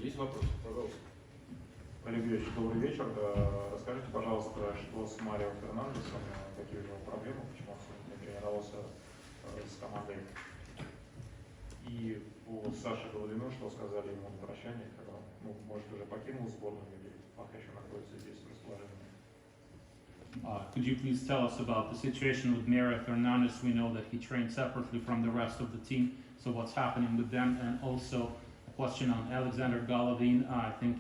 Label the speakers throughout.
Speaker 1: Есть вопросы? Пожалуйста.
Speaker 2: Валерий Юрьевич, добрый вечер. Расскажите, пожалуйста, что с Марио Фернандесом, какие у него проблемы, почему он сегодня не тренировался с командой. И по Саше Головину, что сказали ему на прощание, когда он, может, уже покинул сборную или пока еще находится здесь в расположении.
Speaker 3: Could you please tell us about the situation with Mario Fernandez? We know that he trained separately from the rest of the team, so what's happening with them? And also a question on Alexander Golovin. I think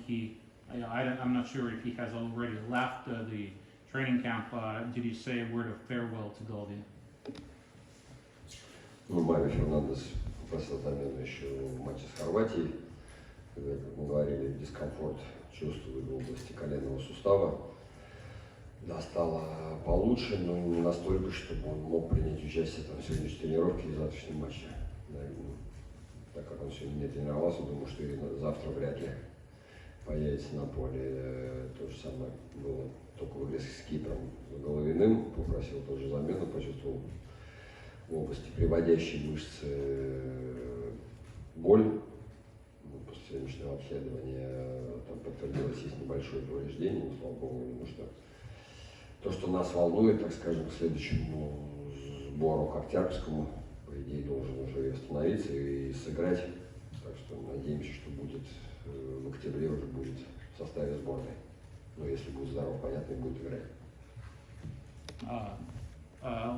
Speaker 3: I'm not sure if he has already left the training camp. Did you say a word of farewell to Golovin?
Speaker 4: Марио Фернандес просто-напросто еще в матче с Хорватией, когда, как мы говорили, дискомфорт чувствует в области коленного сустава. Да, стало получше, но не настолько, чтобы он мог принять участие в сегодняшней тренировке и завтрашнем матче. Да, так как он сегодня не тренировался, думаю, что и завтра вряд ли появится на поле. То же самое было только в игре с Кипром с Головиным, попросил тоже замену, почувствовал в области приводящей мышцы боль. После сегодняшнего обследования там подтвердилось, есть небольшое повреждение, но слава богу, потому что то, что нас волнует, так скажем, к следующему сбору, к октябрьскому, по идее, должен уже восстановиться и сыграть. Так что надеемся, что будет в октябре уже будет в составе сборной. Но если будет здоров, понятно, и будет играть.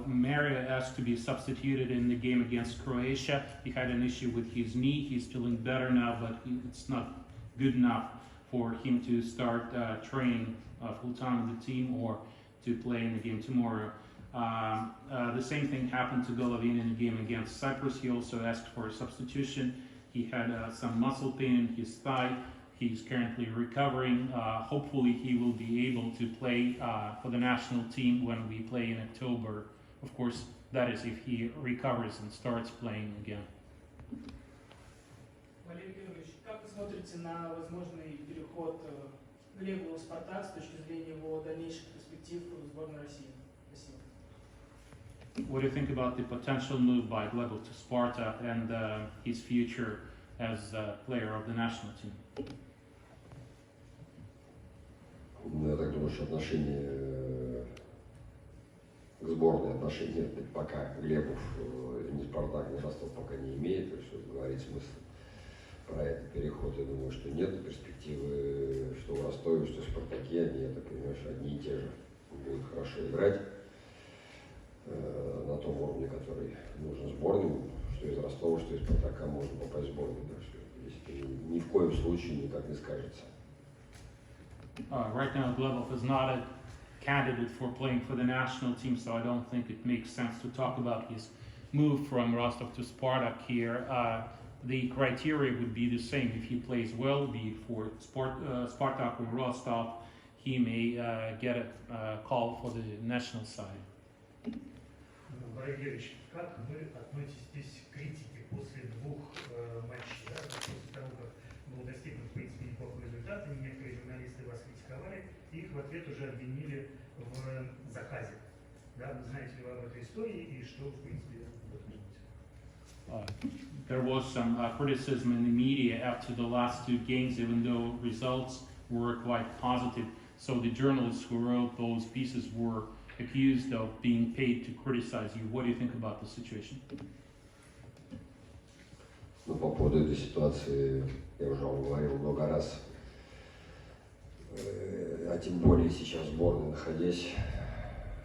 Speaker 3: Mario asked to be substituted in the game against Croatia. He had an issue with his knee. He's feeling better now, but it's not good enough for him to start training full-time with the team or to play in the game tomorrow. The same thing happened to Golovin in the game against Cyprus. He also asked for a substitution. He had some muscle pain in his thigh. He's currently recovering. Hopefully he will be able to play for the national team when we play in October. Of course, that is if he recovers and starts playing again.
Speaker 5: Валерий Юрьевич, как вы смотрите на возможный переход Глеба в Спартак с точки зрения его дальнейших перспектив в Сборной России? Спасибо.
Speaker 3: What do you think about the potential move by Gleb to Sparta and his future as a player of the national team?
Speaker 4: Я так думаю, что отношение к сборной, отношения пока Глебов ни Спартак, ни Ростов пока не имеет, то есть говорить смысл про этот переход, я думаю, что нет. Перспективы, что в Ростове, что в Спартаке, они, я так понимаю, что одни и те же. Будут хорошо играть на том уровне, который нужен сборным, что из Ростова, что из Спартака можно попасть в сборную. Так что здесь ни в коем случае никак не скажется.
Speaker 3: Right now, Glebov is not a candidate for playing for the national team, so I don't think it makes sense to talk about his move from Rostov to Spartak here. The criteria would be the same. If he plays well, be it for Spartak or Rostov, he may get a call for the national side.
Speaker 6: Валерий Юрьевич, как вы относитесь к критике после двух матчей, да, после того, как был достигнут, в принципе, неплохой результат, и некоторые журналисты вас критиковали, и их в ответ уже обвинили в заказе. Да, знаете ли вы об этой истории и что, в принципе, об этом думаете?
Speaker 3: There was some criticism in the media after the last two games, even though results were quite positive. So the journalists who wrote those pieces were accused of being paid to criticize you. What do you think about the situation?
Speaker 4: Ну, по поводу этой ситуации я уже вам говорил много раз, а тем более сейчас в сборной, находясь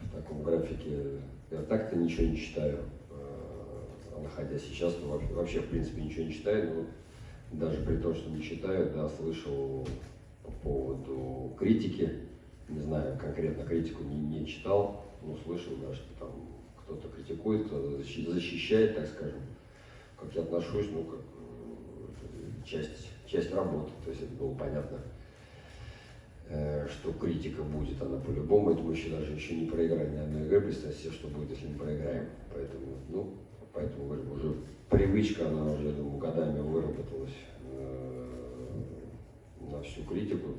Speaker 4: в таком графике, я так-то ничего не читаю, а находясь сейчас, то вообще в принципе ничего не читаю, но даже при том, что не читаю, да, слышал по поводу критики, не знаю, конкретно критику не читал, но слышал, да, что там кто-то критикует, кто-то защищает, так скажем. Как я отношусь, ну, как часть работы, то есть это было понятно, что критика будет, она по-любому, это мы еще не проиграли ни одной игры, представьте себе, что будет, если не проиграем, поэтому говорю, уже привычка, она уже, я думаю, годами выработалась на всю критику.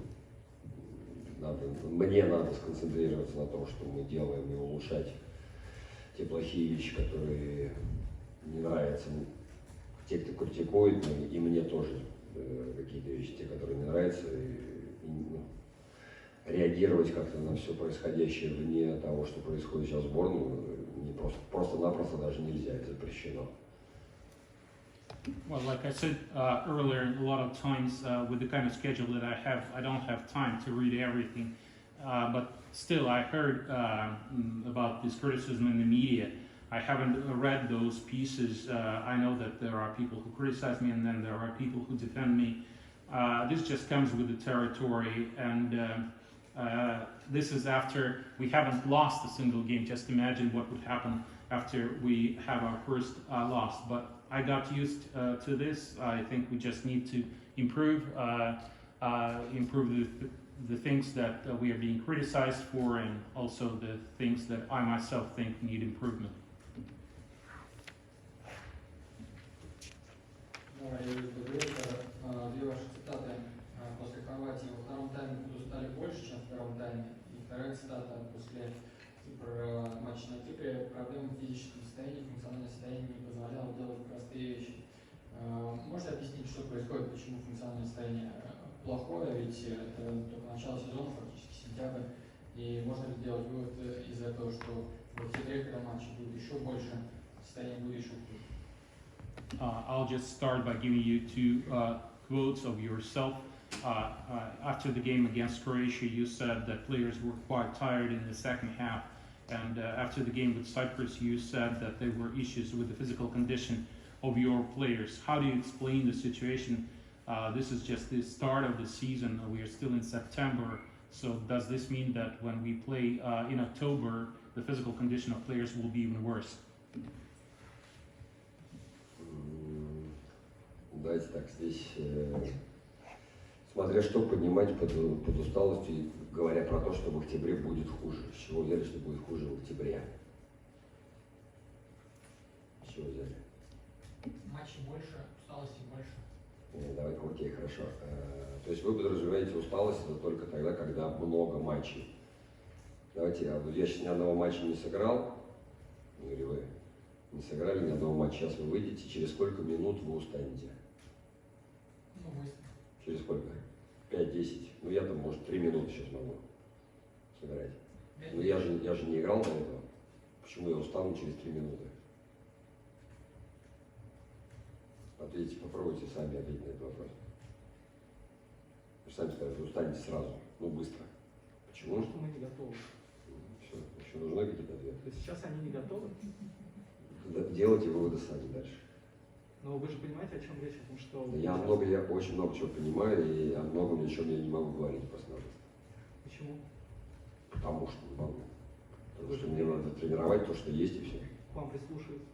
Speaker 4: Мне надо сконцентрироваться на том, что мы делаем, и улучшать те плохие вещи, которые не нравятся. Те, кто критикует, и мне тоже какие-то какие-то вещи, те, которые мне нравятся, ну, реагировать как-то на все происходящее вне того, что происходит сейчас в сборной, не просто-напросто даже нельзя, это запрещено.
Speaker 3: Well, like I said earlier, a lot of times with the kind of schedule that I have, I don't have time to read everything. But still, I heard about this criticism in the media. I haven't read those pieces. I know that there are people who criticize me, and then there are people who defend me. This just comes with the territory, and this is after we haven't lost a single game. Just imagine what would happen after we have our first loss. But I got used to this. I think we just need to improve the things that we are being criticized for, and also the things that I myself think need improvement.
Speaker 1: Две ваши цитаты после Хорватии. Во втором тайме устали больше, чем в первом тайме. И вторая цитата после матча на Кипре. Проблема в физическом состоянии, функциональное состояние не позволяло делать простые вещи. Можете объяснить, что происходит, почему функциональное состояние плохое, ведь это только начало сезона, фактически сентябрь, и можно ли сделать вывод из этого, что в октябре, когда матчи будет еще больше, состояние будет еще хуже?
Speaker 3: I'll just start by giving you two quotes of yourself. After the game against Croatia, you said that players were quite tired in the second half, and after the game with Cyprus, you said that there were issues with the physical condition of your players. How do you explain the situation? This is just the start of the season. We are still in September. So does this mean that when we play in October, the physical condition of players will be even worse?
Speaker 4: Давайте так, здесь, смотря что поднимать под усталостью, говоря про то, что в октябре будет хуже. С чего взяли, что будет хуже в октябре? С чего взяли?
Speaker 1: Матчей больше, усталости больше.
Speaker 4: Давай, окей, хорошо. То есть вы подразумеваете усталость это только тогда, когда много матчей. Давайте, я сейчас ни одного матча не сыграл, или вы не сыграли ни одного матча, сейчас вы выйдете, через сколько минут вы устанете?
Speaker 1: Ну, быстро.
Speaker 4: Через сколько? 5-10. Ну я там, может, 3 минуты сейчас могу сыграть. Но я же не играл до этого. Почему я устану через 3 минуты? Ответьте, попробуйте сами ответить на этот вопрос. Вы сами скажете, устанете сразу, ну быстро. Почему?
Speaker 7: Потому что мы не готовы.
Speaker 4: Все, еще нужны какие-то ответы.
Speaker 7: То есть сейчас они не готовы.
Speaker 4: Делайте выводы сами дальше.
Speaker 7: Но вы же понимаете, о чем речь, потому что...
Speaker 4: Я очень много чего понимаю, и о многом чем я не могу говорить просто-напросто.
Speaker 7: Почему?
Speaker 4: Потому что не могу. Потому что мне надо тренировать то, что есть, и все.
Speaker 7: К вам прислушиваются.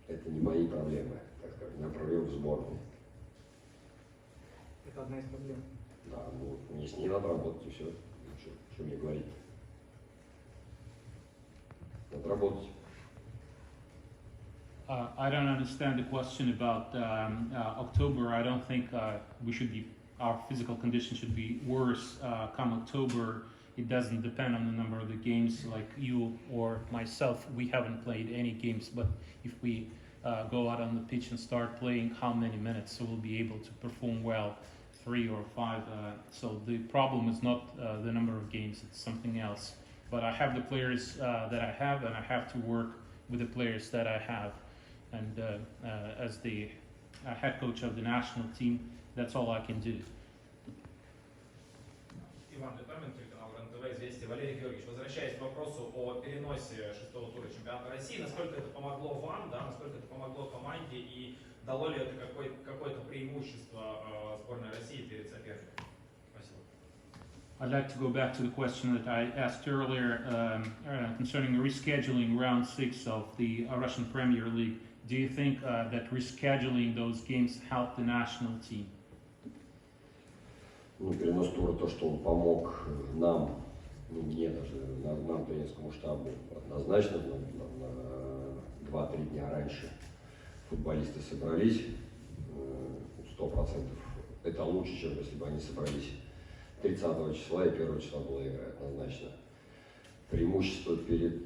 Speaker 4: Это не мои проблемы, так сказать. У меня проблемы в сборной.
Speaker 7: Это одна из проблем.
Speaker 4: Да, ну, мне с ней надо работать, и все. Что мне говорить? Надо работать.
Speaker 3: I don't understand the question about October. I don't think our physical condition should be worse come October. It doesn't depend on the number of the games. Like you or myself, we haven't played any games, but if we go out on the pitch and start playing, how many minutes, so we'll be able to perform well, 3 or 5. So the problem is not the number of games, it's something else. But I have the players that I have, and I have to work with the players that I have. And as the head coach of the national team, that's all I can do.
Speaker 8: Иван Литомин, телеканал РЕН-ТВ, «Известия». Валерий Георгиевич, возвращаясь к вопросу о переносе 6-го тура чемпионата России, насколько это помогло вам, да, насколько это помогло команде и дало ли это какое-то преимущество сборной России перед соперником? Спасибо.
Speaker 3: I'd like to go back to the question that I asked earlier concerning rescheduling round 6 of the Russian Premier League. Do you think that rescheduling those games helped the national team?
Speaker 4: Ну, перенос тура, то, что он помог нам, ну, мне даже, нам, тренерскому штабу, однозначно, на 2-3 дня раньше футболисты собрались, 100%. Это лучше, чем если бы они собрались 30 числа и 1 числа была игра, однозначно. Преимущество перед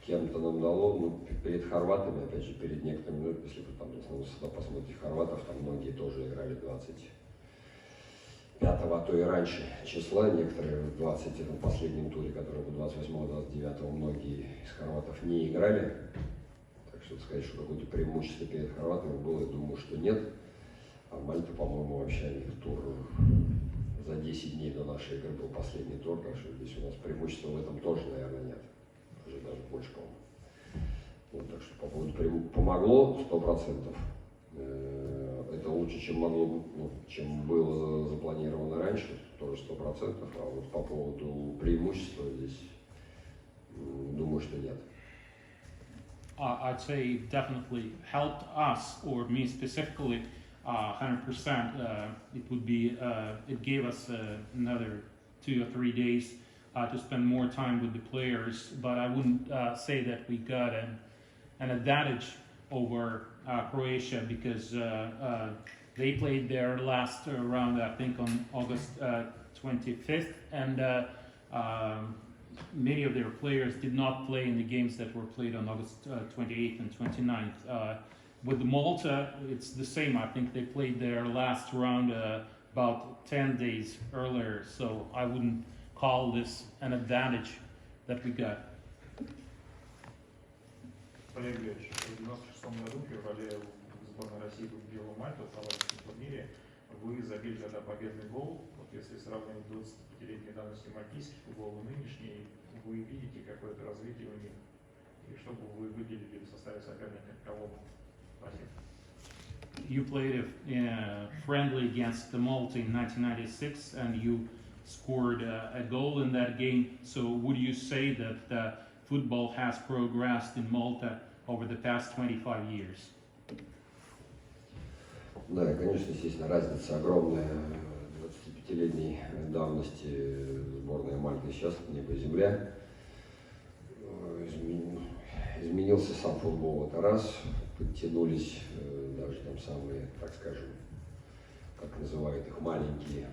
Speaker 4: кем-то нам дало, ну, перед хорватами, опять же, перед некоторыми, ну, если вы там, если вы посмотрите хорватов, там многие тоже играли 20 5, а то и раньше числа. Некоторые в 20 в последнем туре, который был 28-29, многие из хорватов не играли. Так что сказать, что какое-то преимущество перед хорватами было, я думаю, что нет. А Мальта, по-моему, вообще их тур за 10 дней до нашей игры был последний тур, так что здесь у нас преимущества в этом тоже, наверное, нет. Даже больше, по-моему. Вот, так что по поводу помогло 100%. Это лучше, чем могло, чем было запланировано раньше, тоже 100%. А вот по поводу преимущества здесь, думаю, что нет.
Speaker 3: I'd say it definitely helped us, or me specifically, 100%. It gave us another 2 or 3 days to spend more time with the players, but I wouldn't say that we got an advantage over Croatia because they played their last round, I think, on August 25th, and many of their players did not play in the games that were played on August 28th and 29th. With Malta, it's the same. I think they played their last round about 10 days earlier, so I wouldn't call this an advantage that we got.
Speaker 2: Валерий Георгиевич, в 1996 году, в феврале, сборная России победила Мальту в товарищеском турнире. Вы забили тогда победный гол. Вот если сравнивать 25-летней давности мальтийский футбол и нынешний, вы видите какое-то развитие у них? И что бы вы выделили в составе соперника, кого бы? Спасибо.
Speaker 3: You played a friendly against the Malta in 1996 and you scored a goal in that game. So would you say that football has progressed in Malta over the past 25 years?
Speaker 4: Да, и, конечно, естественно, разница огромная 25-летней давности сборная Мальты сейчас, небо и земля. Изменился сам футбол, это раз. Подтянулись даже там самые, так скажем, как называют их, маленькие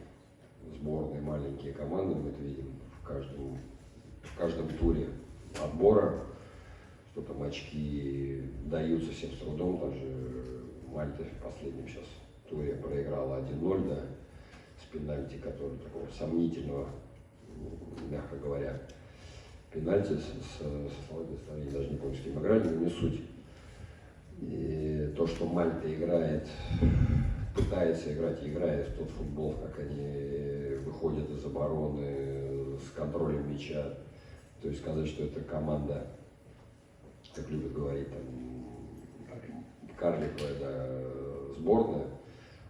Speaker 4: сборные, маленькие команды. Мы это видим в каждом туре отбора, что там очки даются всем с трудом. Даже Мальта в последнем сейчас туре проиграла 1-0, да, с пенальти, который такого сомнительного, мягко говоря, пенальти со Словакией, даже не помню, с кем играли, но не суть. И то, что Мальта играет, пытается играть и играет в тот футбол, как они выходят из обороны с контролем мяча, то есть сказать, что это команда, как любят говорить, там, карликовая, да, сборная,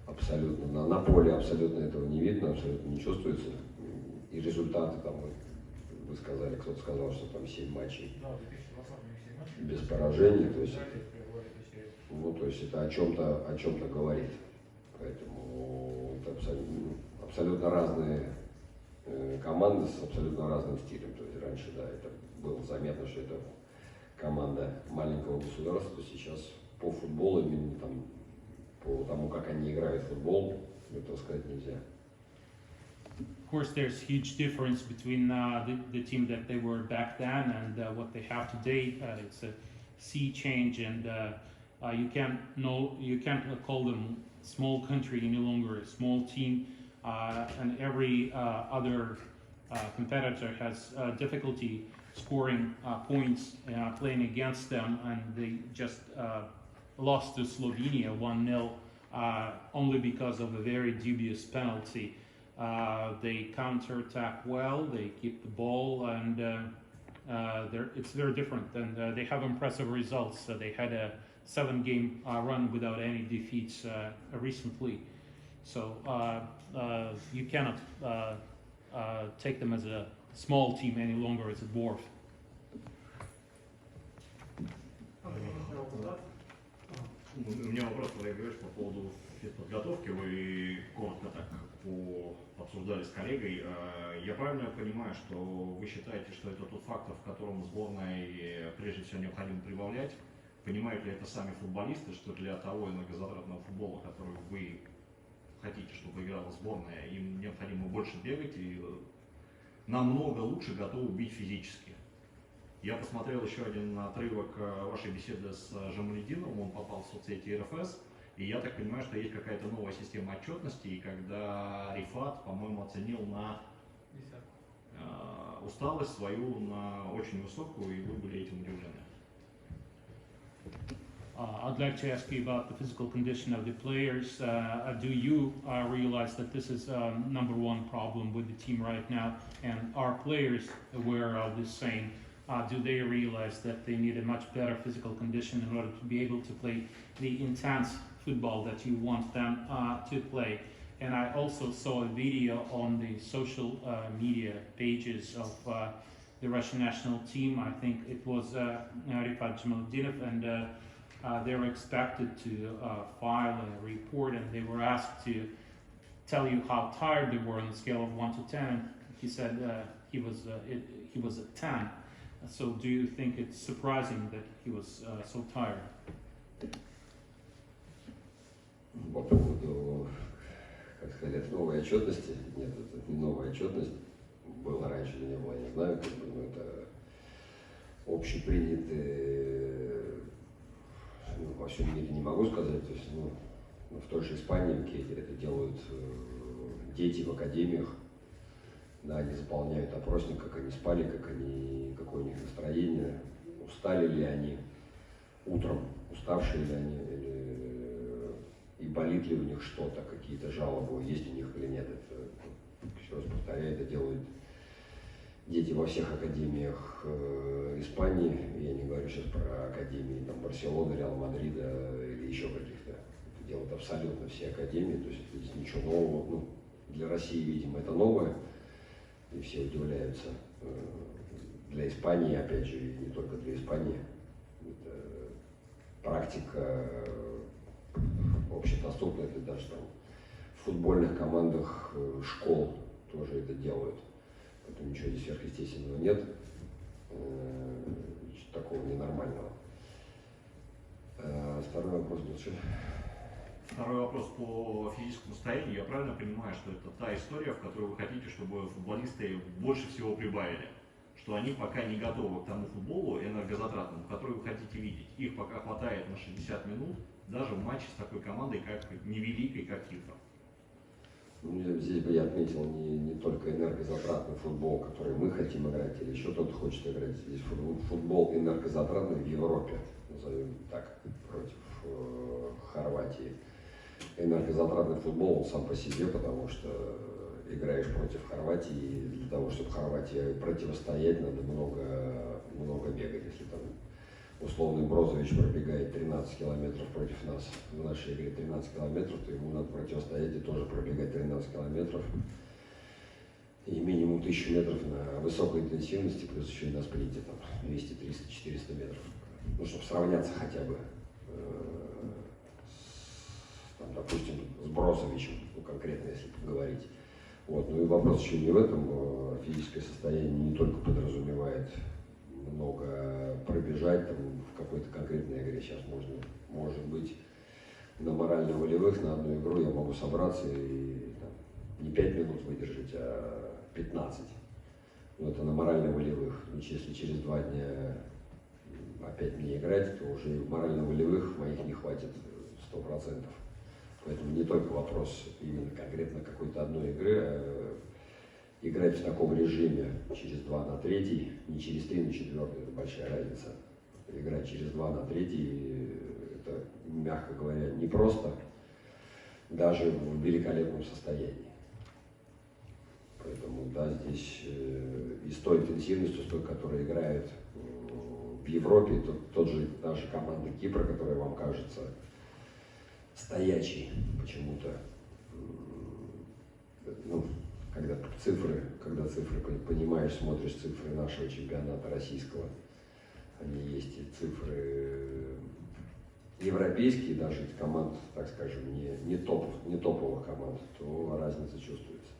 Speaker 4: абсолютно, на поле абсолютно этого не видно, абсолютно не чувствуется. И результаты там, вы сказали, кто-то сказал, что там 7 матчей без поражений, то есть, то есть это о чем-то говорит. Поэтому это абсолютно разные команды с абсолютно разным стилем. То есть раньше, да, это было заметно, что это команда маленького государства, сейчас по футболу, именно там, по тому, как они играют в футбол, этого сказать нельзя.
Speaker 3: Of course, there's huge difference between the team that they were back then and what they have today. It's a sea change, and you can't call them small country any longer, a small team, and every other competitor has difficulty scoring points playing against them, and they just lost to Slovenia 1-0 only because of a very dubious penalty. They counter-attack well, they keep the ball, and it's very different, and they have impressive results. They had a 7-game run without any defeats recently. So you cannot take them as a small team any longer as a dwarf.
Speaker 9: У меня вопрос, Валерий Георгиевич, по поводу физподготовки. Вы коротко так обсуждали с коллегой. Я правильно понимаю, что вы считаете, что это тот фактор, в котором сборной прежде всего необходимо прибавлять? Понимают ли это сами футболисты, что для того многозатратного футбола, который вы хотите, чтобы играла сборная, им необходимо больше бегать и намного лучше готовы бить физически? Я посмотрел еще один отрывок вашей беседы с Жамалединовым, он попал в соцсети РФС, И я так понимаю, что есть какая-то новая система отчетности, и когда Рифат, по-моему, оценил на усталость свою на очень высокую, и вы были этим удивлены.
Speaker 3: I'd like to ask you about the physical condition of the players. Do you realize that this is number one problem with the team right now? And are players aware of this same? Do they realize that they need a much better physical condition in order to be able to play the intense football that you want them to play? And I also saw a video on the social media pages of the Russian national team. I think it was Rifat Jamaluddinov, and they were expected to file a report, and they were asked to tell you how tired they were on the scale of 1 to 10. And he said he was a 10. So do you think it's surprising that he was so tired?
Speaker 4: По поводу, как сказать, новой отчетности, нет, это не новая отчетность, было раньше, не было, я не знаю, как бы, но это общепринятые, во всем мире не могу сказать, то есть, в той же Испании, это делают дети в академиях, да, они заполняют опросник, как они спали, какое у них настроение, устали ли они утром, уставшие ли они, и болит ли у них что-то, какие-то жалобы есть у них или нет. Это, еще раз повторяю, это делают дети во всех академиях Испании. Я не говорю сейчас про академии там, Барселоны, Реал Мадрида или еще каких-то. Это делают абсолютно все академии, то есть здесь ничего нового. Для России, видимо, это новое, и все удивляются. Для Испании, опять же, и не только для Испании, это практика общедоступная, это даже там в футбольных командах школ тоже это делают. Поэтому ничего здесь сверхъестественного нет, такого ненормального. Второй вопрос был что?
Speaker 9: Второй вопрос по физическому состоянию. Я правильно понимаю, что это та история, в которой вы хотите, чтобы футболисты больше всего прибавили? Что они пока не готовы к тому футболу энергозатратному, который вы хотите видеть. Их пока хватает на 60 минут, даже в матче с такой командой, как невеликой, как Кипр.
Speaker 4: Здесь бы я отметил не только энергозатратный футбол, который мы хотим играть, или еще кто-то хочет играть. Здесь футбол энергозатратный в Европе, назовем так, против Хорватии. Энергозатратный футбол он сам по себе, потому что играешь против Хорватии, и для того, чтобы Хорватии противостоять, надо много бегать. Если там условный Брозович пробегает 13 километров против нас, в нашей игре 13 километров, то ему надо противостоять и тоже пробегать 13 километров. И минимум 1000 метров на высокой интенсивности, плюс еще и на спринте, там 200, 300, 400 метров. Ну, чтобы сравняться хотя бы, там, допустим, с Брозовичем, конкретно, если говорить. Вот. Ну и вопрос еще не в этом. Физическое состояние не только подразумевает много пробежать там, в какой-то конкретной игре. Сейчас может быть на морально-волевых, на одну игру я могу собраться и там, не 5 минут выдержать, а 15. Но это на морально-волевых. Если через 2 дня опять не играть, то уже морально-волевых моих не хватит 100%. Поэтому не только вопрос именно конкретно какой-то одной игры, а играть в таком режиме через 2 на 3, не через 3 на 4, это большая разница. Играть через 2 на 3, это, мягко говоря, непросто, даже в великолепном состоянии. Поэтому, да, здесь и с той интенсивностью, с той, которая играет в Европе, тот же наша команда Кипра, которая вам кажется стоячий почему-то, ну, когда цифры понимаешь, смотришь цифры нашего чемпионата российского, они есть и цифры европейские, даже команд, так скажем, не топовых команд, то разница чувствуется.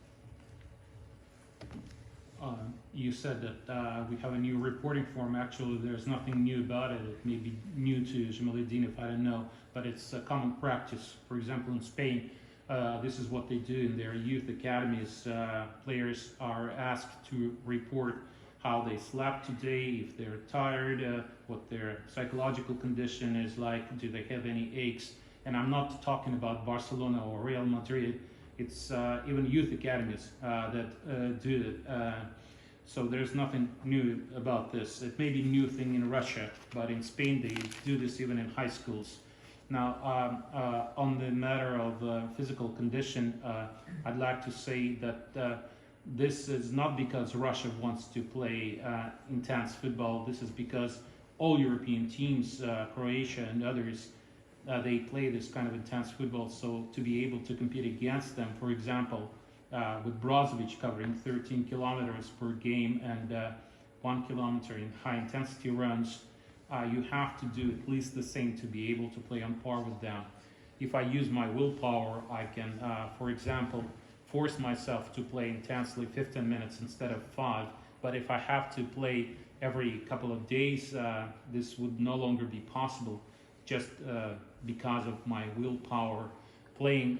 Speaker 3: You said that we have a new reporting form. Actually, there's nothing new about it. It may be new to Jamaluddinov, I don't know, but it's a common practice. For example, in Spain, this is what they do in their youth academies. Players are asked to report how they slept today, if they're tired, what their psychological condition is like, do they have any aches, And I'm not talking about Barcelona or Real Madrid. It's even youth academies that do it. So there's nothing new about this. It may be a new thing in Russia, but in Spain they do this even in high schools. Now, on the matter of physical condition, I'd like to say that this is not because Russia wants to play intense football. This is because all European teams, Croatia and others, they play this kind of intense football. So to be able to compete against them, for example, with Brozovic covering 13 kilometers per game and 1 kilometer in high intensity runs, you have to do at least the same to be able to play on par with them. If I use my willpower, I can, for example, force myself to play intensely 15 minutes instead of 5. But if I have to play every couple of days, this would no longer be possible just because of my willpower. Playing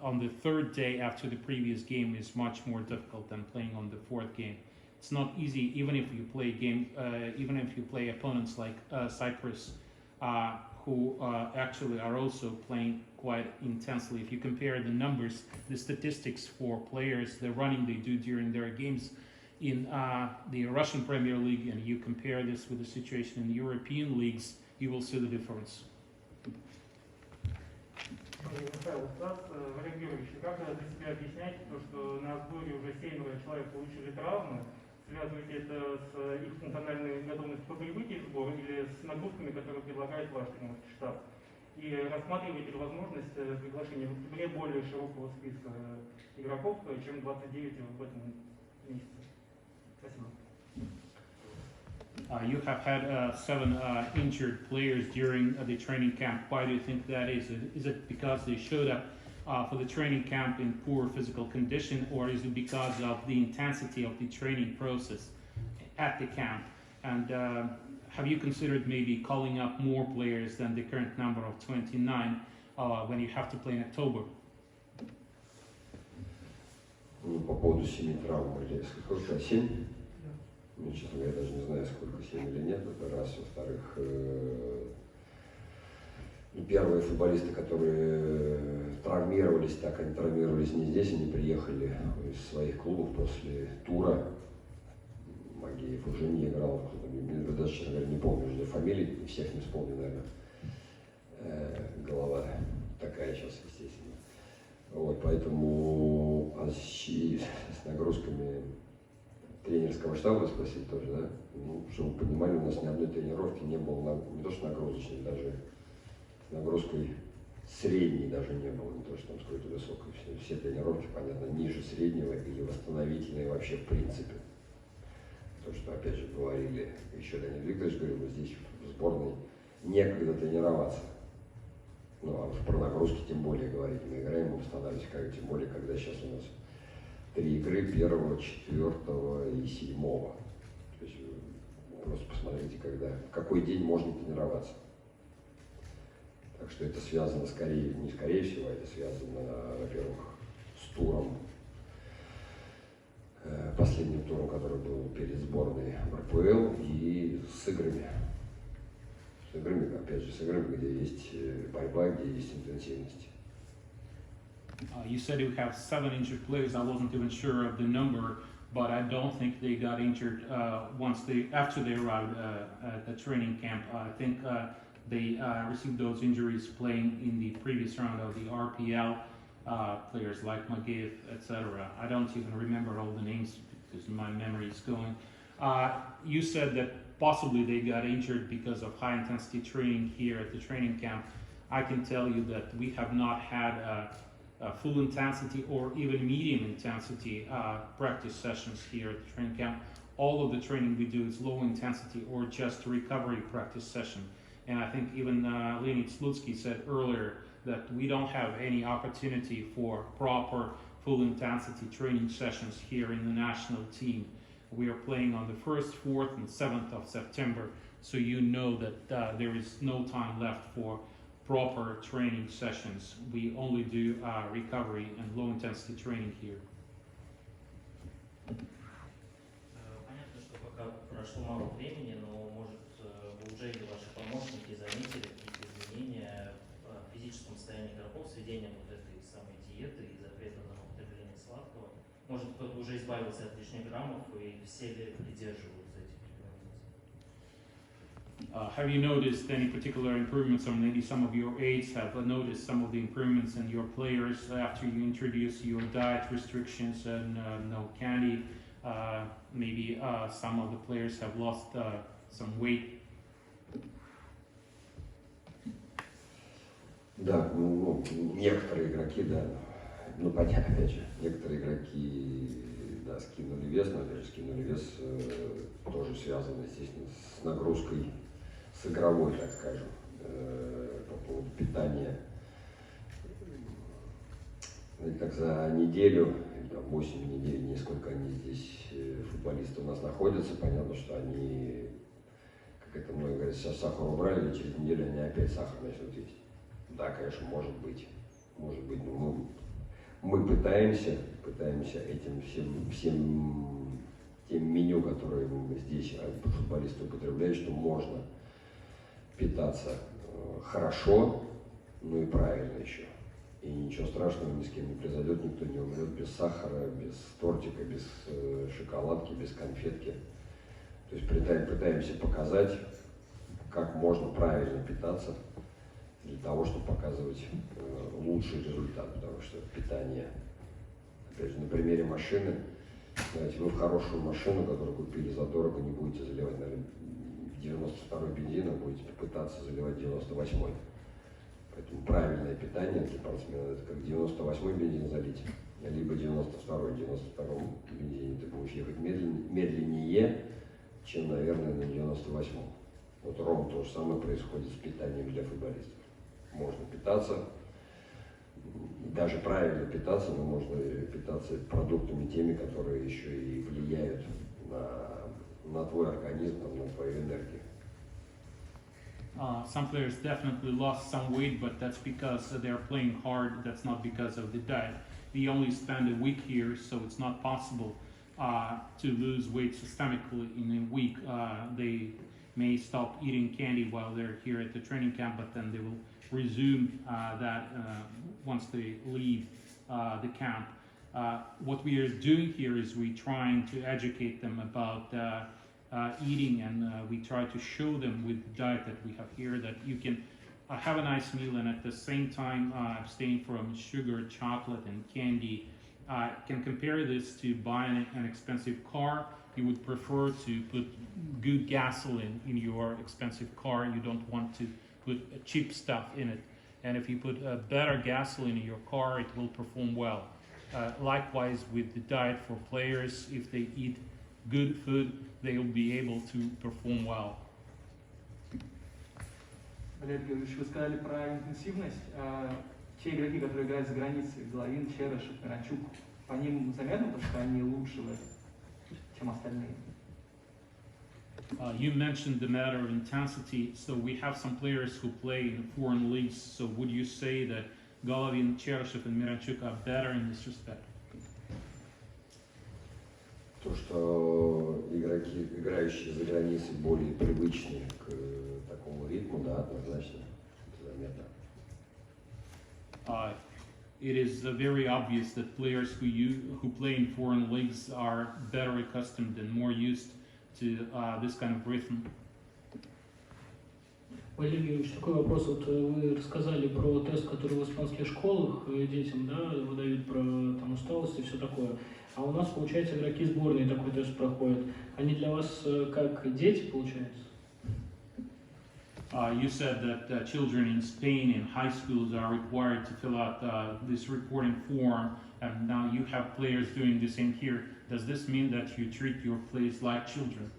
Speaker 3: on the third day after the previous game is much more difficult than playing on the fourth game. It's not easy, even if you play even if you play opponents like Cyprus, who actually are also playing quite intensely. If you compare the numbers, the statistics for players, the running they do during their games in the Russian Premier League, and you compare this with the situation in the European leagues, you will see the difference.
Speaker 6: Михаил, Валерий Георгиевич, как для себя объяснять то, что на сборе уже 7 человек получили травмы? Связываете это с их функциональной готовностью по прибытии в сбор или с нагрузками, которые предлагает ваш тренерский штаб? И рассматриваете ли возможность приглашения в октябре более широкого списка игроков, чем 29 в этом месяце? Спасибо.
Speaker 3: You have had 7 injured players during the training camp. Why do you think that is? Is it because they showed up for the training camp in poor physical condition, or is it because of the intensity of the training process at the camp? And have you considered maybe calling up more players than the current number of 29 when you have to play in October?
Speaker 4: По поводу 7 травм, или сколько? 7? Ну, честно говоря, я даже не знаю, сколько, 7 или нет, это раз. Во-вторых, первые футболисты, которые травмировались, так они травмировались не здесь, они приехали из своих клубов после тура. Магеев уже не играл, даже, честно говоря, не помню уже фамилий, всех не вспомню, наверное. Голова такая сейчас, естественно. Вот, поэтому с нагрузками тренерского штаба спросили тоже, да? Ну, чтобы вы понимали, у нас ни одной тренировки не было, не то что нагрузочной, даже с нагрузкой средней даже не было, не то что там с какой-то высокой. Все тренировки, понятно, ниже среднего или восстановительные вообще в принципе. То, что опять же говорили, еще Леонид Викторович говорил, вот здесь в сборной некогда тренироваться. Ну, а уж про нагрузки тем более говорить. Мы играем, мы восстанавливаемся, тем более, когда сейчас у нас 3 игры 1, 4 и 7. То есть просто посмотрите, в какой день можно тренироваться. Так что это связано скорее, не скорее всего, это связано, во-первых, с туром, последним туром, который был перед сборной в РПЛ, и с играми. С играми, опять же, с играми, где есть борьба, где есть интенсивность.
Speaker 3: You said you have 7 injured players. I wasn't even sure of the number, but I don't think they got injured after they arrived at the training camp. I think they received those injuries playing in the previous round of the RPL. Players like Mageev, etc. I don't even remember all the names because my memory is going. You said that possibly they got injured because of high intensity training here at the training camp. I can tell you that we have not had full intensity or even medium intensity practice sessions here at the training camp. All of the training we do is low intensity or just recovery practice session. And I think even Leonid Slutsky said earlier that we don't have any opportunity for proper full intensity training sessions here in the national team. We are playing on the 1st, 4th and 7th of September, so you know that there is no time left for proper training sessions. We only do recovery and low intensity training here.
Speaker 10: Понятно, что пока прошло мало времени, но может вы уже или ваши помощники заметили какие-то изменения физическом состоянии игроков с введением вот этой самой диеты и запрета на употребление сладкого? Может, кто-то уже избавился от лишних граммов и все ли придерживаются этих рекомендаций?
Speaker 3: Have you noticed any particular improvements, or maybe some of your aides have noticed some of the improvements in your players after you introduce your diet restrictions and no candy? Maybe some of the players have lost some weight.
Speaker 4: Да, ну, некоторые игроки, да, ну, понятно, опять же, некоторые игроки, да, скинули вес, но, опять же, скинули вес тоже связано, естественно, с нагрузкой, с игровой, так скажем, по поводу питания. Как за неделю, там, 8 недель, несколько они здесь, футболисты у нас находятся, понятно, что они, как это многие говорят, сейчас сахар убрали, и через неделю они опять сахар начнут есть. Да, конечно, может быть, но мы пытаемся этим всем тем меню, которое здесь футболисты употребляют, что можно питаться хорошо, ну и правильно еще. И ничего страшного ни с кем не произойдет, никто не умрет без сахара, без тортика, без шоколадки, без конфетки. То есть пытаемся показать, как можно правильно питаться, для того, чтобы показывать лучший результат, потому что питание, опять же, на примере машины, знаете, вы в хорошую машину, которую купили задорого, не будете заливать, наверное, 92-й бензин, а будете пытаться заливать 98-й. Поэтому правильное питание для спортсмена, это как 98-й бензин залить, либо 92-й. В 92-м бензине ты будешь ехать медленнее, чем, наверное, на 98-м. Вот ровно то же самое происходит с питанием для футболистов. Можно питаться, даже правильно питаться, но можно питаться продуктами теми, которые еще и влияют на твой организм, на твою энергию.
Speaker 3: Some players definitely lost some weight, but that's because they're playing hard. That's not because of the diet. We only spend a week here, so it's not possible to lose weight systemically in a week. They may stop eating candy while they're here at the training camp, but then they will resume that once they leave the camp. What we are doing here is we're trying to educate them about eating, and we try to show them with the diet that we have here that you can have a nice meal and at the same time abstain from sugar, chocolate, and candy. Can compare this to buying an expensive car. You would prefer to put good gasoline in your expensive car. You don't want to put cheap stuff in it. And if you put better gasoline in your car, it will perform well. Likewise with the diet for players, if they eat good food, they will be able to perform well.
Speaker 7: Валерий Георгиевич, вы сказали про интенсивность. Те игроки, которые играют за границей, Главин, Черышев, Миранчук, по ним заметно, что они лучше в этом, чем остальные?
Speaker 3: You mentioned the matter of intensity, so we have some players who play in foreign leagues, so would you say that Golovin, Cheryshev and Miranchuk are better in this respect?
Speaker 4: То, что игроки, играющие за границей, более привычны к такому ритму, да, однозначно, это заметно.
Speaker 3: It is very obvious that players who play in foreign leagues are better accustomed and more used to this kind of rhythm.
Speaker 5: Валерий Георгиевич, такой вопрос. Вот вы рассказали про тест, который в испанских школах детям, да, выдают про там усталость и все такое. А у нас, получается, игроки сборной такой тест проходят. Они для вас как дети, получается?
Speaker 3: You said that children in Spain in high schools are required to fill out this reporting form, and now you have players doing the same here. Does this mean that you treat your players like children?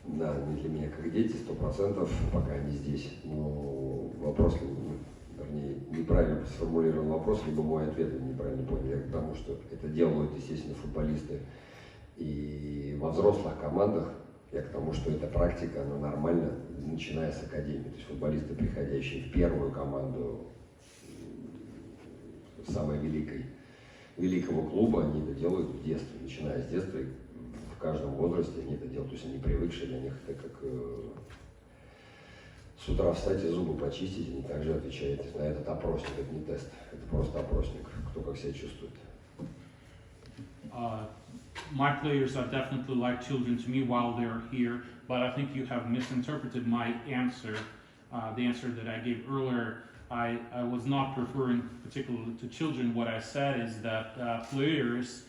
Speaker 4: Да, они для меня как дети, 100%, пока они здесь. Но вопрос, вернее, неправильно сформулирован вопрос, либо мой ответ неправильно понял. Я к тому, что это делают, естественно, футболисты и во взрослых командах. Я к тому, что эта практика, она нормальна, начиная с академии. То есть футболисты, приходящие в первую команду самой великого клуба, они это делают в детстве, начиная с детства. И в каждом возрасте они это делают. То есть они привыкшие, для них это как с утра встать и зубы почистить, и также отвечаете на этот опросник. Это не тест, это просто опросник, кто как себя чувствует.
Speaker 3: My players are definitely like children to me while they're here, but I think you have misinterpreted my answer. The answer that I gave earlier, I was not referring particularly to children. What I said is that players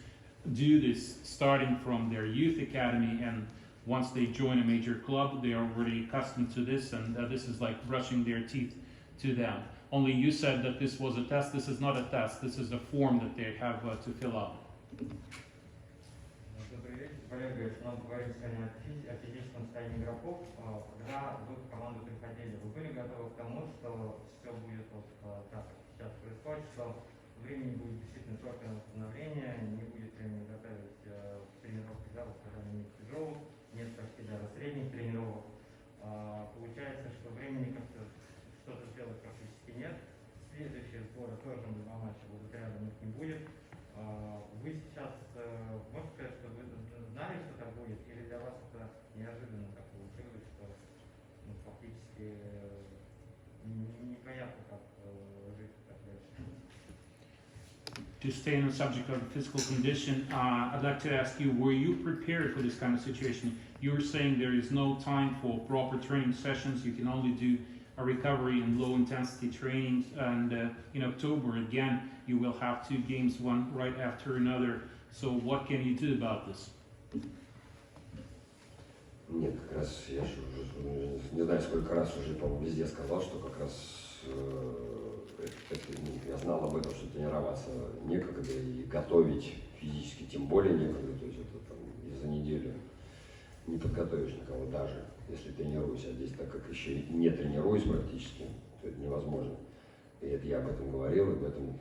Speaker 3: do this starting from their youth academy, and once they join a major club, they are already accustomed to this, and this is like brushing their teeth to them. Only you said that this was a test. This is not a test. This is a form that they have to fill out.
Speaker 11: Добрый вечер, Валерий Карпин. Мы говорим сегодня о физическом состоянии игроков. Когда вы в команду приходили, вы были готовы к тому, что все будет вот так сейчас происходит, что времени будет действительно только на восстановление, не будет времени готовить тренировки, да, вот когда нет тяжелых, нет почти даже средних тренировок. Получается, что времени как-то что-то сделать практически нет. Следующие сборы тоже на 2 матча будут рядом, их не будет. Вы сейчас, можно сказать, что вы знали, что так будет, или для вас это неожиданно так получилось, что фактически непонятно, как жить так дальше?
Speaker 3: To stay on the subject of physical condition, I'd like to ask you, were you prepared for this kind of situation? You were saying there is no time for proper training sessions, you can only do a recovery and low intensity trainings, and in October again you will have 2 games, one right after another. So what can you do about this?
Speaker 4: Нет, как раз я же уже, не знаю, сколько раз уже, по-моему, везде сказал, что как раз я знал об этом, что тренироваться некогда и готовить физически тем более некогда. То есть это там и за неделю не подготовишь никого даже, если тренируюсь. А здесь, так как еще не тренируюсь практически, то это невозможно. И это я об этом говорил, об этом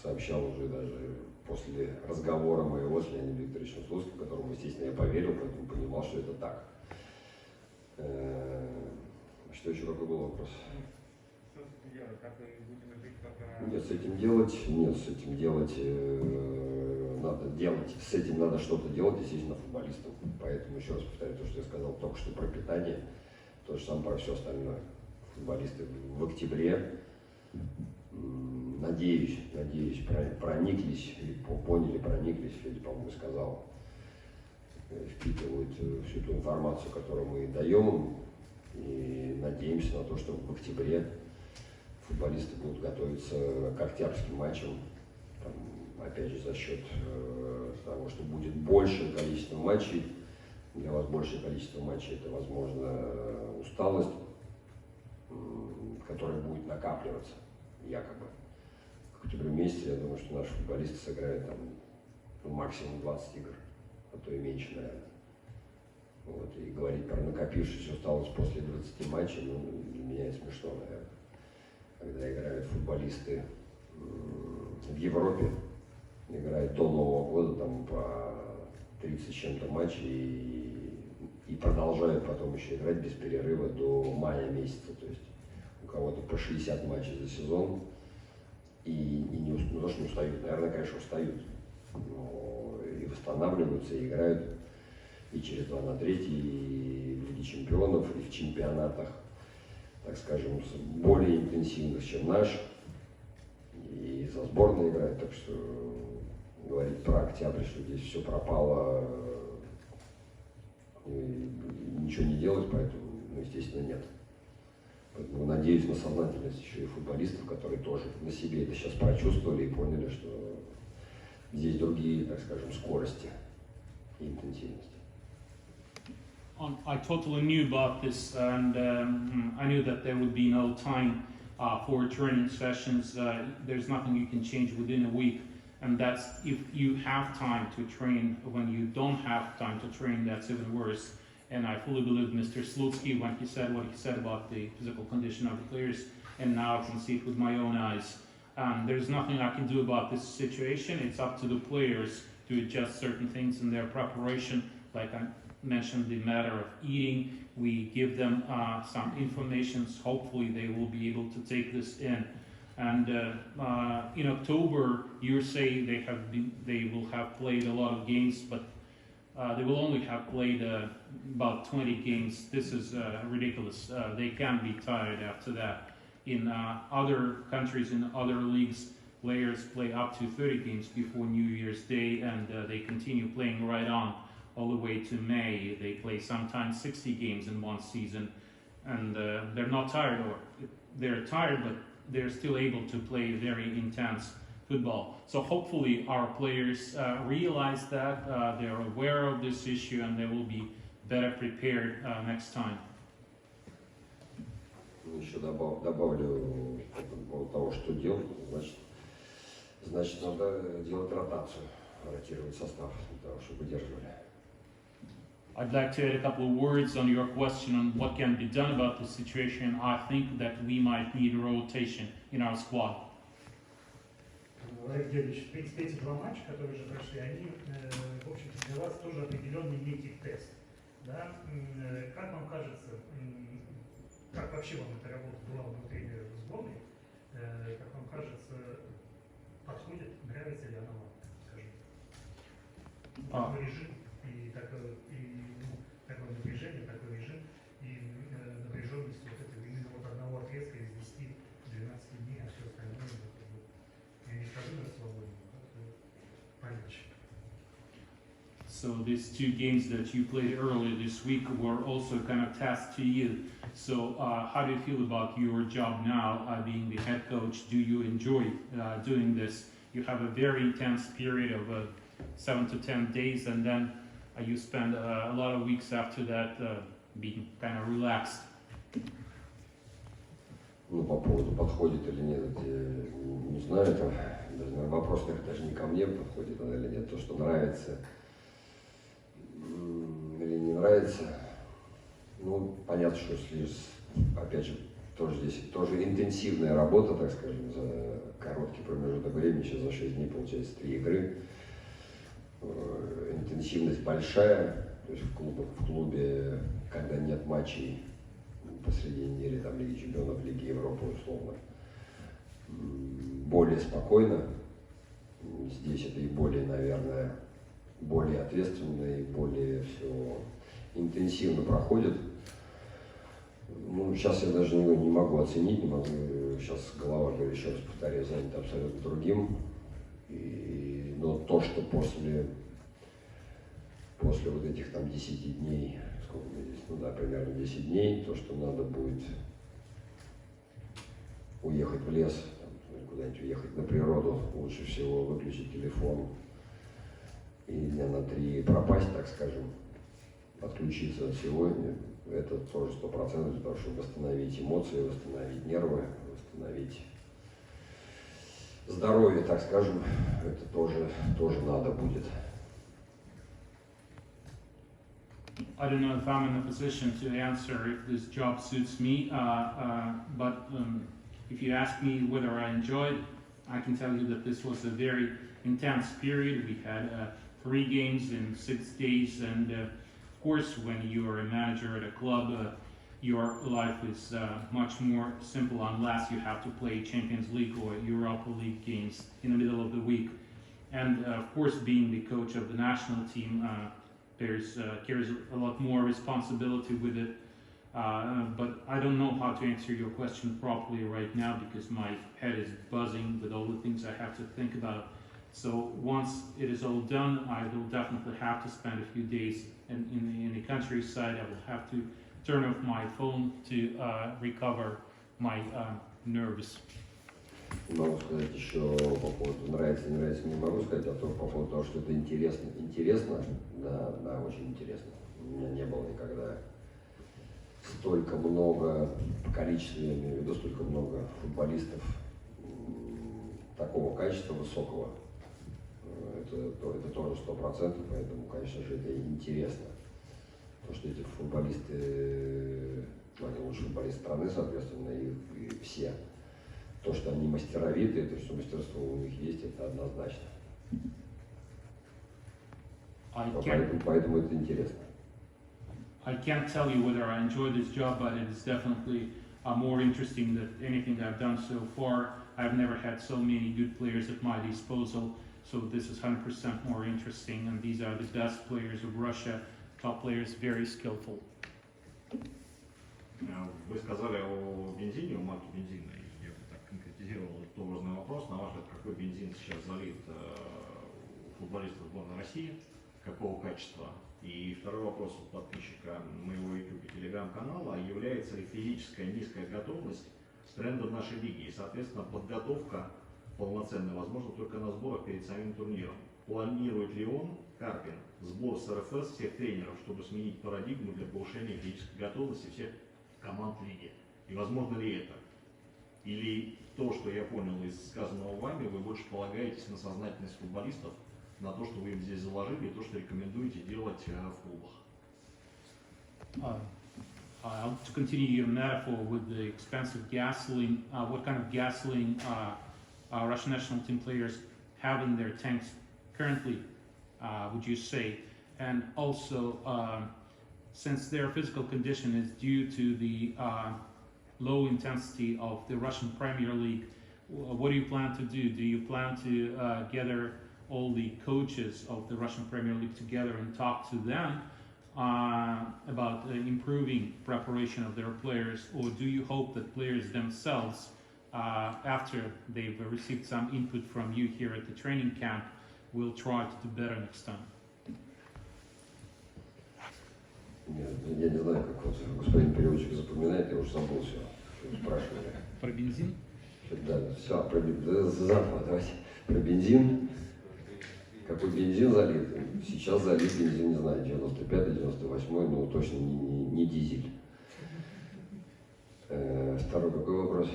Speaker 4: сообщал уже даже после разговора моего с Леонидом Викторовичем Слуцким, которому, естественно, я поверил, поэтому понимал, что это так. Что еще, какой был вопрос?
Speaker 11: Что с этим делать? Как вы будете жить, как...
Speaker 4: Нет, с этим делать надо делать, с этим надо что-то делать, естественно, футболистам. Поэтому еще раз повторяю то, что я сказал только что про питание, то же самое про все остальное. Футболисты в октябре, надеюсь, прониклись, прониклись, Федя, по-моему, сказал, впитывают всю ту информацию, которую мы даем им, и надеемся на то, что в октябре футболисты будут готовиться к октябрьским матчам, там, опять же, за счет того, что будет большее количество матчей. Для вас большее количество матчей — это, возможно, усталость, которая будет накапливаться, якобы. К октябрю месяце, я думаю, что наши футболисты сыграют там, максимум 20 игр, а то и меньше, наверное. Вот, и говорить про накопившуюся усталость после 20 матчей, для меня это смешно, наверное. Когда играют футболисты в Европе, играют до Нового года там по 30 с чем-то матчей и продолжают потом еще играть без перерыва до мая месяца. То есть у кого-то по 60 матчей за сезон и не то, что не устают, наверное, конечно, устают, но и восстанавливаются, и играют и через 2 на 3, и в Лиге чемпионов, и в чемпионатах, так скажем, более интенсивных, чем наш, и за сборной играют, так что говорить про октябрь, что здесь все пропало, и ничего не делать, поэтому, естественно, нет. Поэтому надеюсь на сознательность еще и футболистов, которые тоже на себе это сейчас прочувствовали и поняли, что здесь другие, так скажем, скорости и интенсивности.
Speaker 3: I totally knew about this, and I knew that there would be no time for training sessions. There's nothing you can change within a week, and that's if you have time to train. When you don't have time to train, that's even worse. And I fully believe Mr. Slutsky when he said what he said about the physical condition of the players, and now I can see it with my own eyes. There's nothing I can do about this situation. It's up to the players to adjust certain things in their preparation, like I mentioned the matter of eating. We give them some information. Hopefully they will be able to take this in. And in October, you say they will have played a lot of games, but they will only have played about 20 games. This is ridiculous. They can be tired after that. In other countries, in other leagues, players play up to 30 games before New Year's Day, and they continue playing right on all the way to May. They play sometimes 60 games in one season, and they're not tired, or they're tired, but they're still able to play very intense football. So hopefully our players realize that, they're aware of this issue, and they will be better prepared next time.
Speaker 4: Еще добавлю по поводу того, что делать, значит надо делать ротацию, ротировать состав, для того, чтобы выдерживали.
Speaker 3: I'd like to add a couple of words on your question on what can be done about the situation. I think that we might need a rotation in our squad.
Speaker 6: Валерий Георгиевич, в принципе, эти два матча, которые уже прошли, они, в общем-то, для вас тоже определенный некий тест. Да? Как вам кажется, как вообще вам эта работа главного тренера в сборной, как вам кажется, подходит, нравится ли она вам, скажем? Такой режим и такое напряжение, такой режим и напряженность вот этого именно вот одного отрезка из 10-12 дней, а все остальное, я не скажу на свободе, но иначе.
Speaker 3: So these two games that you played earlier this week were also kind of tasks to you. So how do you feel about your job now, being the head coach? Do you enjoy doing this? You have a very intense period of 7 to 10 days, and then you spend a lot of weeks after that being kind of relaxed.
Speaker 4: Ну, по поводу подходит или нет, не знаю, это даже вопрос даже не ко мне, подходит она или нет, то, что нравится или не нравится. Ну, понятно, что если, опять же, тоже здесь тоже интенсивная работа, так скажем, за короткий промежуток времени, сейчас за 6 дней получается 3 игры. Интенсивность большая, то есть в клубе, когда нет матчей посреди недели, там, Лиги Чемпионов, Лиги Европы, условно, более спокойно. Здесь это и более, наверное, более ответственно и более все интенсивно проходит. Ну, сейчас я даже не могу оценить, не могу. Сейчас голова, говорю, еще раз повторяю, занята абсолютно другим. Но то, что после вот этих там 10 дней, сколько мы здесь, ну да, примерно 10 дней, то, что надо будет уехать в лес, куда-нибудь уехать на природу, лучше всего выключить телефон и дня на 3 пропасть, так скажем, отключиться от всего, это тоже 100% для того, чтобы восстановить эмоции, восстановить нервы, восстановить здоровье, так скажем, это тоже надо будет.
Speaker 3: I don't know if I'm in a position to answer if this job suits me, but if you ask me whether I enjoy it, I can tell you that this was a very intense period. We had 3 games in 6 days, and of course, when you are a manager at a club, your life is much more simple unless you have to play Champions League or Europa League games in the middle of the week. And of course, being the coach of the national team, carries a lot more responsibility with it. But I don't know how to answer your question properly right now because my head is buzzing with all the things I have to think about. So once it is all done, I will definitely have to spend a few days in the countryside. I will have to turn off my phone to recover my nerves.
Speaker 4: Не могу сказать еще по поводу нравится, не нравится, не могу сказать, а то по поводу того, что это интересно. Интересно, да, очень интересно. У меня не было никогда столько много, по количеству, я имею в виду, столько много футболистов такого качества высокого. Это тоже 100%, поэтому, конечно же, это интересно. Потому что эти футболисты, они лучшие футболисты страны, соответственно, и все. То, что они мастеровитые, то, что мастерство у них есть, это однозначно. Поэтому это интересно.
Speaker 3: I can't tell you whether I enjoy this job, but it is definitely more interesting than anything I've done so far. I've never had so many good players at my disposal, So this is 100% more interesting, and these are the best players of Russia, top players, very skillful.
Speaker 9: Вы сказали о бензине, о марке бензина, и я бы так конкретизировал этот образный вопрос. На ваш взгляд, какой бензин сейчас залит у футболистов сборной России, какого качества? И второй вопрос от подписчика моего YouTube и телеграм-канала: является ли физическая низкая готовность трендом нашей лиги? И, соответственно, подготовка полноценная возможно только на сборах перед самим турниром. Планирует ли он, Карпин, сбор с РФС всех тренеров, чтобы сменить парадигму для повышения физической готовности всех команд лиги? И возможно ли это? Или то, что я понял из сказанного вами, вы больше полагаетесь на сознательность футболистов, на то, что вы им здесь заложили, и то, что рекомендуете делать в клубах?
Speaker 3: To continue your metaphor with the expensive gasoline, what kind of gasoline Russian national team players have in their tanks currently, would you say? And also, since their physical condition is due to the low intensity of the Russian Premier League, what do you plan to do? Do you plan to gather all the coaches of the Russian Premier League together and talk to them about improving preparation of their players, or do you hope that players themselves, after they've received some input from you here at the training camp, will try to do better next time?
Speaker 4: Нет, я не знаю, как вот господин переводчик запоминает, я уже забыл все, что вы спрашивали.
Speaker 3: Про бензин?
Speaker 4: Да, все, про заново давайте. Про бензин. Какой бензин залит? Сейчас залит бензин, не знаю, 95-й, 98-й, но точно не дизель. Второй какой вопрос?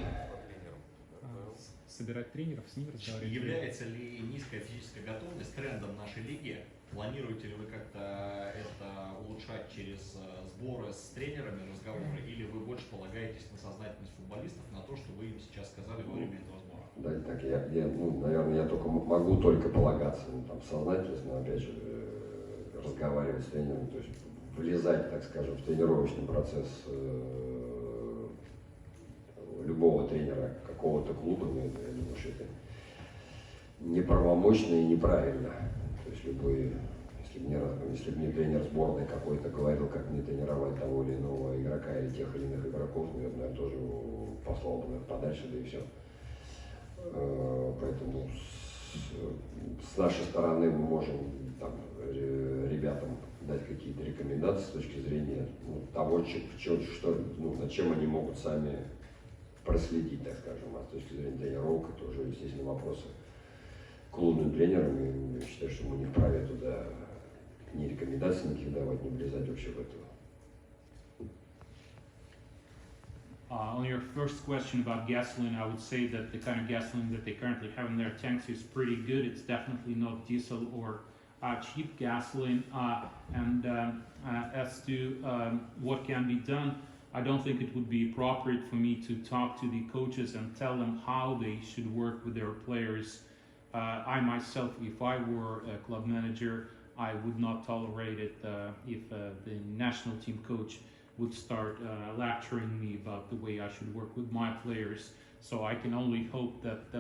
Speaker 3: Собирать тренеров, с ними разговаривать.
Speaker 9: Является ли низкая физическая готовность трендом нашей лиги? Планируете ли вы как-то это улучшать через сборы с тренерами, разговоры, или вы больше полагаетесь на сознательность футболистов, на то, что вы им сейчас сказали во время этого сбора?
Speaker 4: Да, так, наверное, я только могу только полагаться, там, сознательность, но опять же, разговаривать с тренером, то есть влезать, так скажем, в тренировочный процесс любого тренера какого-то клуба, но я думаю, что это неправомочно и неправильно. То есть любой, если бы мне тренер сборной какой-то говорил, как мне тренировать того или иного игрока или тех или иных игроков, я, наверное, тоже его послал бы подальше, да и все. Поэтому с нашей стороны мы можем там, ребятам дать какие-то рекомендации с точки зрения того, над чем они могут сами проследить, так скажем, а с точки зрения тренировок, это уже, естественно, вопросы к клубным тренерам, и я считаю, что мы не вправе туда ни рекомендаций никаких давать, ни влезать вообще в это.
Speaker 3: On your first question about gasoline, I would say that the kind of gasoline that they currently have in their tanks is pretty good. It's definitely not diesel or cheap gasoline. As to what can be done, I don't think it would be appropriate for me to talk to the coaches and tell them how they should work with their players. I myself, if I were a club manager, I would not tolerate it if the national team coach would start lecturing me about the way I should work with my players. So I can only hope that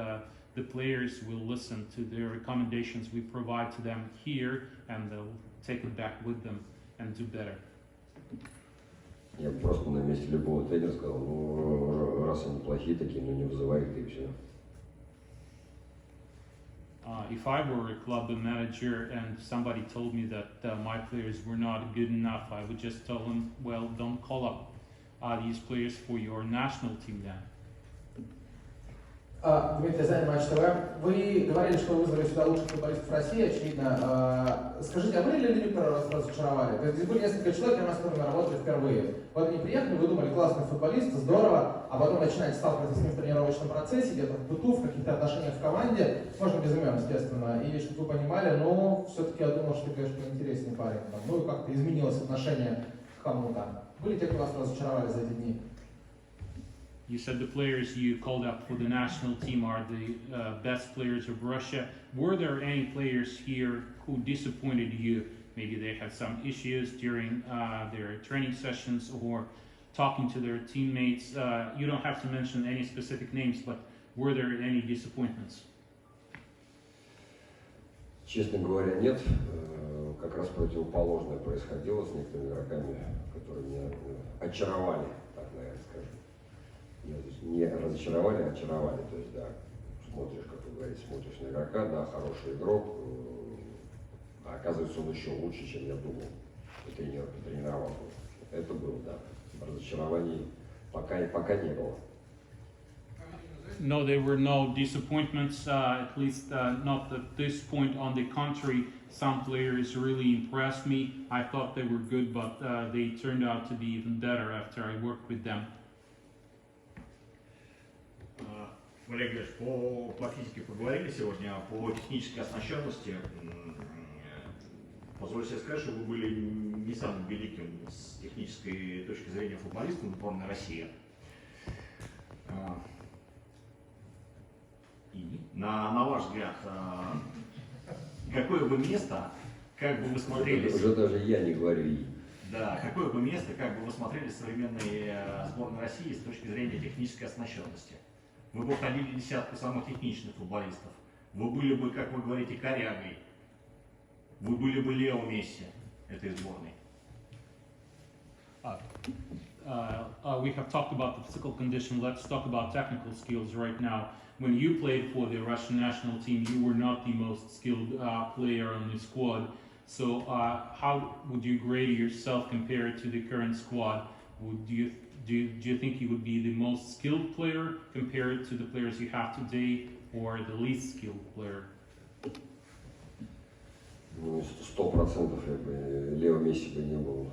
Speaker 3: the players will listen to the recommendations we provide to them here, and they'll take it back with them and do better.
Speaker 4: Я бы просто на месте любого тренера сказал, раз они плохие такие, не вызывай их, и все.
Speaker 3: If I were a club manager and somebody told me that my players were not good enough, I would just tell them, well, don't call up these players for your national team then.
Speaker 12: Дмитрий, Занин, Матч ТВ. Вы говорили, что вы вызвали сюда лучших футболистов России, очевидно. Скажите, а были ли люди, которые вас разочаровали? То есть здесь были несколько человек, с которыми работали впервые. Вот они приехали, вы думали, классный футболист, здорово, а потом начинаете сталкиваться с ним в тренировочном процессе, где-то в быту, в каких-то отношениях в команде, можно без имен, естественно, и чтобы вы понимали, но все-таки я думал, что ты, конечно, интересный парень. Ну и как-то изменилось отношение к кому-то. Были те, кто вас разочаровали за эти дни?
Speaker 3: You said the players you called up for the national team are the best players of Russia. Were there any players here who disappointed you? Maybe they had some issues during their training sessions or talking to their teammates. You don't have to mention any specific names, but were there any disappointments?
Speaker 4: Честно говоря, нет. Как раз противоположное происходило с некоторыми игроками, которые меня очаровали, так, наверное, скажем. Не разочаровали, а очаровали. То есть, да, смотришь, как вы говорите, смотришь на игрока, да, хороший игрок, а оказывается, он еще лучше, чем я думал. И тренер потренировал. Это было, да. Разочарований пока не было.
Speaker 3: No, there were no disappointments, at least not at this point. On the contrary, some players really impressed me. I thought they were good, but they turned out to be even better after I worked with them.
Speaker 9: Валерий Георгиевич, по физике поговорили сегодня, по технической оснащенности. Позвольте себе сказать, что вы были не самым великим с технической точки зрения футболистом сборной России. И на ваш взгляд, какое бы место, как бы вы смотрелись...
Speaker 4: Уже даже я не говорю «и».
Speaker 9: Да, какое бы место, как бы вы смотрели современной сборной России с точки зрения технической оснащенности? Вы бы входили в десятку самых техничных футболистов. Вы были бы, как вы говорите, Корягой. Вы были бы Лео Месси этой сборной.
Speaker 3: We have talked about the physical condition. Let's talk about technical skills right now. When you played for the Russian national team, you were not the most skilled player on the squad. So how would you grade yourself compared to the current squad? Do you think you would be the most skilled player compared to the players you have today, or the least skilled player?
Speaker 4: Ну, 100% я бы Лео Месси бы не был.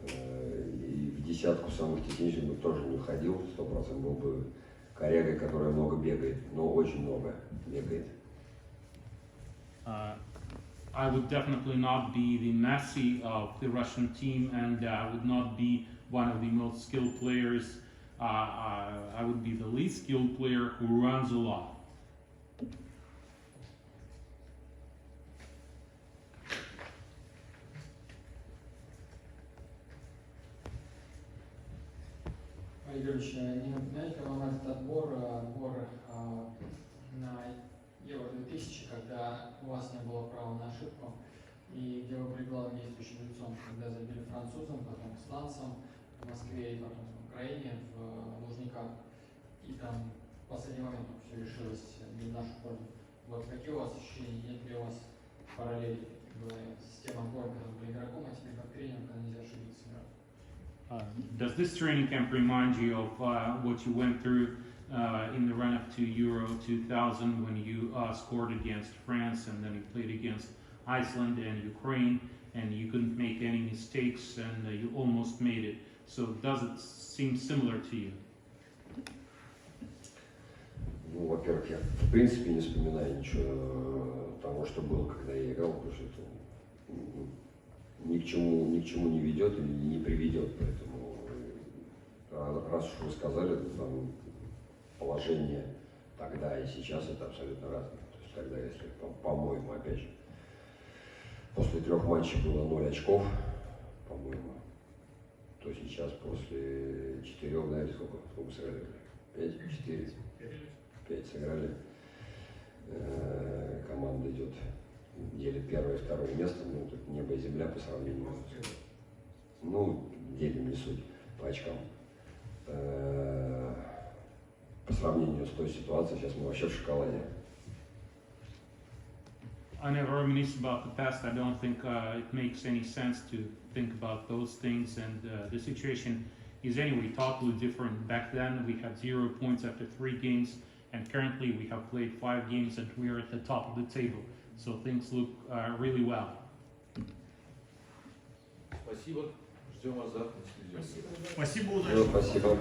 Speaker 4: И в десятку самых техничных бы тоже не входил. 100% был бы Корягой, которая много бегает, но очень много бегает.
Speaker 3: I would definitely not be the Messi of the Russian team, and I would not be one of the most skilled players. I would be the least skilled player who runs a lot.
Speaker 1: Валерий Георгиевич, не напоминаете вам этот отбор на Евро 2000, когда у вас не было права на ошибку, и где вы были главным действующим лицом, когда забили французам, потом испанцам, в Москве и потом в Украине, в Лужниках, и там в последний момент все решилось не в нашу пользу. Вот какие у вас ощущения, нет ли у вас параллели с тем отбором, когда вы были игроком, а теперь как тренером, когда нельзя ошибиться сразу?
Speaker 3: Does this training camp remind you of what you went through in the run-up to Euro 2000 when you scored against France and then you played against Iceland and Ukraine and you couldn't make any mistakes and you almost made it? So does it seem similar to you?
Speaker 4: Ну, во-первых, я в принципе не вспоминаю ничего того, что было, когда я играл, потому что это ни к чему не ведет и не приведет. Поэтому, раз уж вы сказали, там положение тогда и сейчас это абсолютно разное. То есть тогда, если, по-моему, опять же, после 3 матчей было 0 очков, по-моему, то сейчас после 4, да, или сколько сыграли? 5? 4? 5 сыграли. Команда идет, делит 1 и 2 место, ну, тут небо и земля по сравнению. Ну, делим, не суть, по очкам. По сравнению с той ситуацией, сейчас мы вообще в шоколаде.
Speaker 3: I never reminisce about the past. I don't think it makes any sense to think about those things, and the situation is anyway totally different. Back then we had 0 points after 3 games, and currently we have played 5 games and we are at the top of the table. So things look really well.
Speaker 13: Спасибо. Ждем вас завтра.
Speaker 9: Спасибо, удачи.
Speaker 4: Спасибо.